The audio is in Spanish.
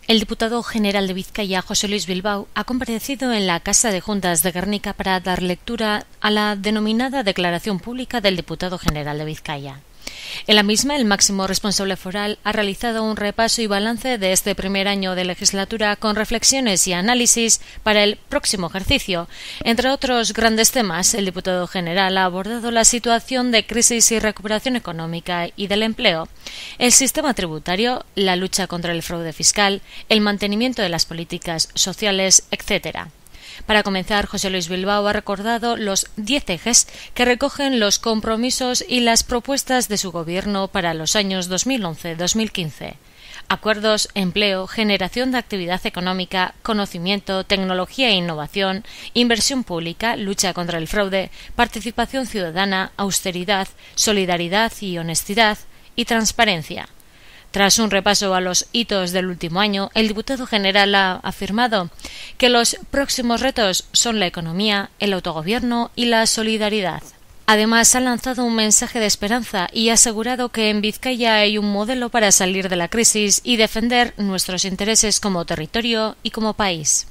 El diputado general de Vizcaya, José Luis Bilbao, ha comparecido en la Casa de Juntas de Guernica para dar lectura a la denominada Declaración Pública del Diputado General de Vizcaya. En la misma, el máximo responsable foral ha realizado un repaso y balance de este primer año de legislatura con reflexiones y análisis para el próximo ejercicio. Entre otros grandes temas, el diputado general ha abordado la situación de crisis y recuperación económica y del empleo, el sistema tributario, la lucha contra el fraude fiscal, el mantenimiento de las políticas sociales, etc. Para comenzar, José Luis Bilbao ha recordado los 10 ejes que recogen los compromisos y las propuestas de su gobierno para los años 2011-2015. Acuerdos, empleo, generación de actividad económica, conocimiento, tecnología e innovación, inversión pública, lucha contra el fraude, participación ciudadana, austeridad, solidaridad y honestidad y transparencia. Tras un repaso a los hitos del último año, el diputado general ha afirmado que los próximos retos son la economía, el autogobierno y la solidaridad. Además, ha lanzado un mensaje de esperanza y ha asegurado que en Vizcaya hay un modelo para salir de la crisis y defender nuestros intereses como territorio y como país.